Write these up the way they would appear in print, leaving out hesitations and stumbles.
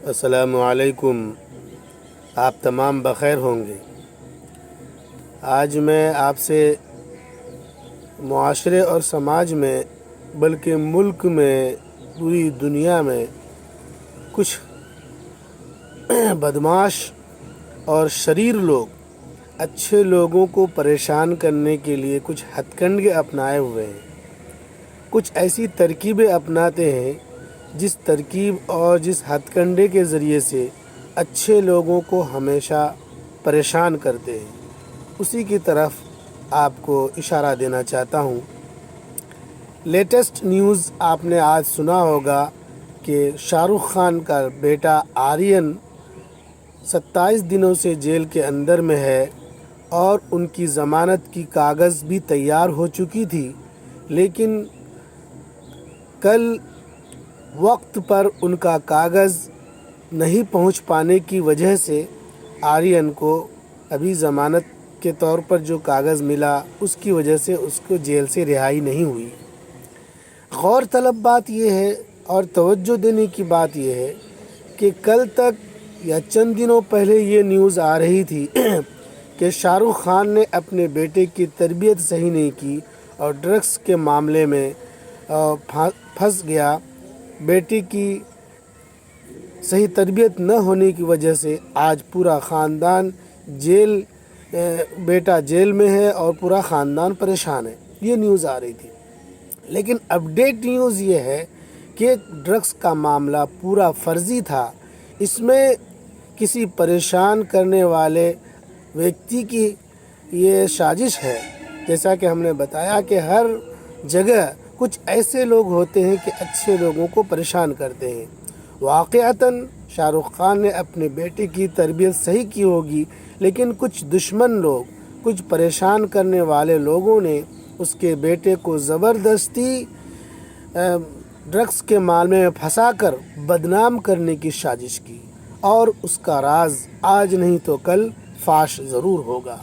السلام علیکم۔ آپ تمام بخیر ہوں گے۔ آج میں آپ سے معاشرے اور سماج میں بلکہ ملک میں پوری دنیا میں کچھ بدمعاش اور شریر لوگ اچھے لوگوں کو پریشان کرنے کے لیے کچھ ہتھ کنڈے اپنائے ہوئے ہیں، کچھ ایسی ترکیبیں اپناتے ہیں جس ترکیب اور جس ہتھ کنڈے کے ذریعے سے اچھے لوگوں کو ہمیشہ پریشان کرتے ہیں، اسی کی طرف آپ کو اشارہ دینا چاہتا ہوں۔ لیٹسٹ نیوز آپ نے آج سنا ہوگا کہ شاہ رخ خان کا بیٹا آرین 27 دنوں سے جیل کے اندر میں ہے اور ان کی ضمانت کی کاغذ بھی تیار ہو چکی تھی، لیکن کل وقت پر ان کا کاغذ نہیں پہنچ پانے کی وجہ سے آرین کو ابھی ضمانت کے طور پر جو کاغذ ملا اس کی وجہ سے اس کو جیل سے رہائی نہیں ہوئی۔ غور طلب بات یہ ہے اور توجہ دینے کی بات یہ ہے کہ کل تک یا چند دنوں پہلے یہ نیوز آ رہی تھی کہ شاہ رخ خان نے اپنے بیٹے کی تربیت صحیح نہیں کی اور ڈرگس کے معاملے میں پھنس گیا۔ بیٹی کی صحیح تربیت نہ ہونے کی وجہ سے آج پورا خاندان بیٹا جیل میں ہے اور پورا خاندان پریشان ہے، یہ نیوز آ رہی تھی۔ لیکن اپڈیٹ نیوز یہ ہے کہ ڈرگس کا معاملہ پورا فرضی تھا، اس میں کسی پریشان کرنے والے ویکتی کی یہ سازش ہے۔ جیسا کہ ہم نے بتایا کہ ہر جگہ کچھ ایسے لوگ ہوتے ہیں کہ اچھے لوگوں کو پریشان کرتے ہیں۔ واقعتاً شاہ رخ خان نے اپنے بیٹے کی تربیت صحیح کی ہوگی، لیکن کچھ دشمن لوگ، کچھ پریشان کرنے والے لوگوں نے اس کے بیٹے کو زبردستی ڈرگس کے معاملے میں پھنسا کر بدنام کرنے کی سازش کی، اور اس کا راز آج نہیں تو کل فاش ضرور ہوگا۔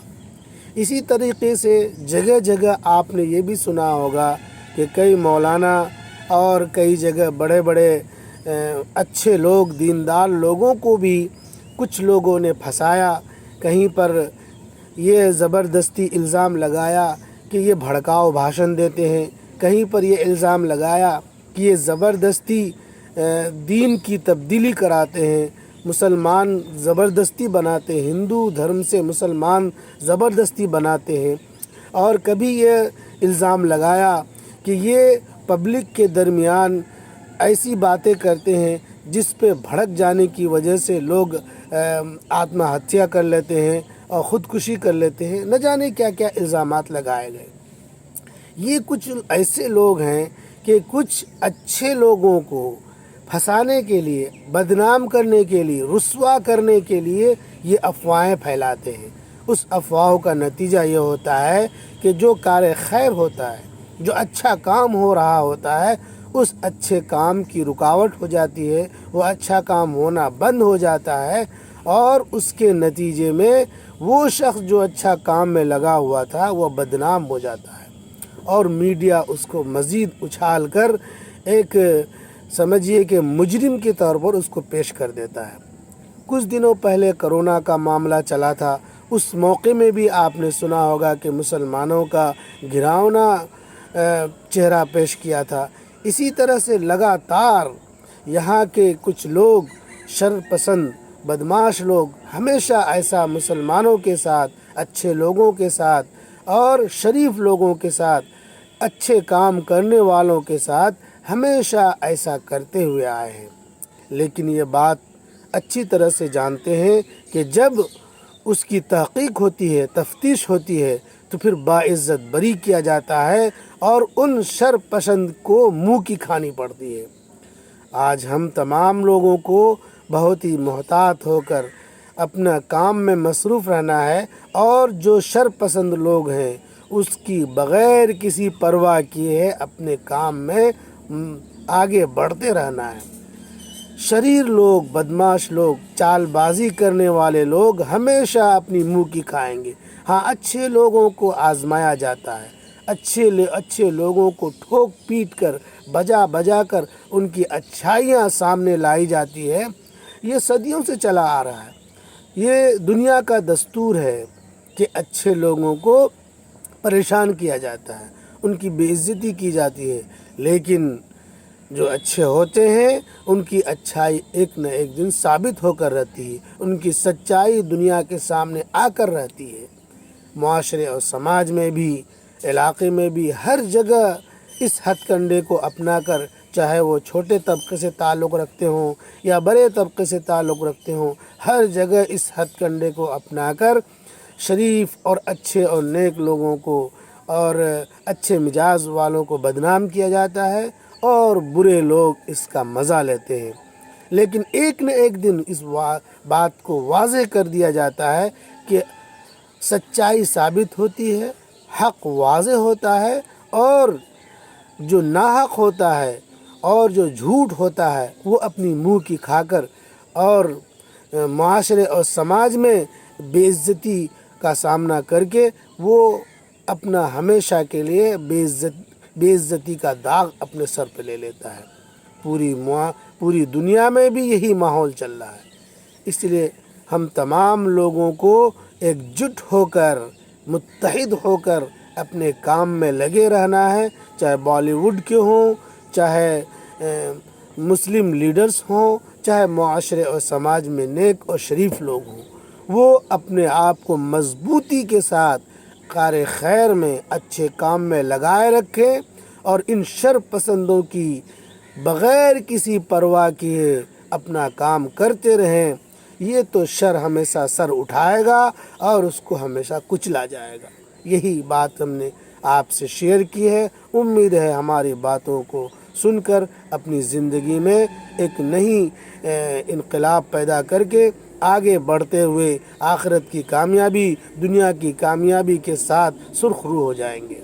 اسی طریقے سے جگہ جگہ آپ نے یہ بھی سنا ہوگا کہ کئی مولانا اور کئی جگہ بڑے بڑے اچھے لوگ، دیندار لوگوں کو بھی کچھ لوگوں نے پھنسایا، کہیں پر یہ زبردستی الزام لگایا کہ یہ بھڑکاؤ بھاشن دیتے ہیں، کہیں پر یہ الزام لگایا کہ یہ زبردستی دین کی تبدیلی کراتے ہیں، مسلمان زبردستی بناتے ہیں، ہندو دھرم سے مسلمان زبردستی بناتے ہیں، اور کبھی یہ الزام لگایا کہ یہ پبلک کے درمیان ایسی باتیں کرتے ہیں جس پہ بھڑک جانے کی وجہ سے لوگ آتما ہتیا کر لیتے ہیں اور خودکشی کر لیتے ہیں، نہ جانے کیا کیا الزامات لگائے گئے۔ یہ کچھ ایسے لوگ ہیں کہ کچھ اچھے لوگوں کو پھنسانے کے لیے، بدنام کرنے کے لیے، رسوا کرنے کے لیے یہ افواہیں پھیلاتے ہیں۔ اس افواہوں کا نتیجہ یہ ہوتا ہے کہ جو کار خیر ہوتا ہے، جو اچھا کام ہو رہا ہوتا ہے، اس اچھے کام کی رکاوٹ ہو جاتی ہے، وہ اچھا کام ہونا بند ہو جاتا ہے، اور اس کے نتیجے میں وہ شخص جو اچھا کام میں لگا ہوا تھا وہ بدنام ہو جاتا ہے، اور میڈیا اس کو مزید اچھال کر ایک سمجھیے کہ مجرم کے طور پر اس کو پیش کر دیتا ہے۔ کچھ دنوں پہلے کرونا کا معاملہ چلا تھا، اس موقع میں بھی آپ نے سنا ہوگا کہ مسلمانوں کا گھراؤنا چہرہ پیش کیا تھا۔ اسی طرح سے لگاتار یہاں کے کچھ لوگ، شر پسند بدمعاش لوگ، ہمیشہ ایسا مسلمانوں کے ساتھ، اچھے لوگوں کے ساتھ اور شریف لوگوں کے ساتھ، اچھے کام کرنے والوں کے ساتھ ہمیشہ ایسا کرتے ہوئے آئے ہیں۔ لیکن یہ بات اچھی طرح سے جانتے ہیں کہ جب اس کی تحقیق ہوتی ہے، تفتیش ہوتی ہے، تو پھر باعزت بری کیا جاتا ہے اور ان شر پسند کو منہ کی کھانی پڑتی ہے۔ آج ہم تمام لوگوں کو بہت ہی محتاط ہو کر اپنا کام میں مصروف رہنا ہے، اور جو شر پسند لوگ ہیں اس کی بغیر کسی پرواہ کیے اپنے کام میں آگے بڑھتے رہنا ہے۔ شریر لوگ، بدمعاش لوگ، چال بازی کرنے والے لوگ ہمیشہ اپنی منہ کی کھائیں گے۔ ہاں، اچھے لوگوں کو آزمایا جاتا ہے، اچھے لوگوں کو ٹھوک پیٹ کر، بجا کر ان کی اچھائیاں سامنے لائی جاتی ہے، یہ صدیوں سے چلا آ رہا ہے۔ یہ دنیا کا دستور ہے کہ اچھے لوگوں کو پریشان کیا جاتا ہے، ان کی بے عزتی کی جاتی ہے، لیکن جو اچھے ہوتے ہیں ان کی اچھائی ایک نہ ایک دن ثابت ہو کر رہتی ہے، ان کی سچائی دنیا کے سامنے آ کر رہتی ہے۔ معاشرے اور سماج میں بھی، علاقے میں بھی، ہر جگہ اس ہتھ کنڈے کو اپنا کر، چاہے وہ چھوٹے طبقے سے تعلق رکھتے ہوں یا بڑے طبقے سے تعلق رکھتے ہوں، ہر جگہ اس ہتھ کنڈے کو اپنا کر شریف اور اچھے اور نیک لوگوں کو اور اچھے مزاج والوں کو بدنام کیا جاتا ہے اور برے لوگ اس کا مزہ لیتے ہیں۔ لیکن ایک نہ ایک دن اس بات کو واضح کر دیا جاتا ہے کہ سچائی ثابت ہوتی ہے، حق واضح ہوتا ہے، اور جو ناحق ہوتا ہے اور جو جھوٹ ہوتا ہے وہ اپنی منہ کی کھا کر اور معاشرے اور سماج میں بے عزتی کا سامنا کر کے وہ اپنا ہمیشہ کے لیے بے عزتی کا داغ اپنے سر پہ لے لیتا ہے۔ پوری دنیا میں بھی یہی ماحول چل رہا ہے۔ اس لیے ہم تمام لوگوں کو ایک جٹ ہو کر، متحد ہو کر اپنے کام میں لگے رہنا ہے، چاہے بالی ووڈ کے ہوں، چاہے مسلم لیڈرز ہوں، چاہے معاشرے اور سماج میں نیک اور شریف لوگ ہوں، وہ اپنے آپ کو مضبوطی کے ساتھ کار خیر میں، اچھے کام میں لگائے رکھیں اور ان شر پسندوں کی بغیر کسی پرواہ کیے اپنا کام کرتے رہیں۔ یہ تو شر ہمیشہ سر اٹھائے گا اور اس کو ہمیشہ کچلا جائے گا۔ یہی بات ہم نے آپ سے شیئر کی ہے۔ امید ہے ہماری باتوں کو سن کر اپنی زندگی میں ایک نئی انقلاب پیدا کر کے آگے بڑھتے ہوئے آخرت کی کامیابی، دنیا کی کامیابی کے ساتھ سرخرو ہو جائیں گے۔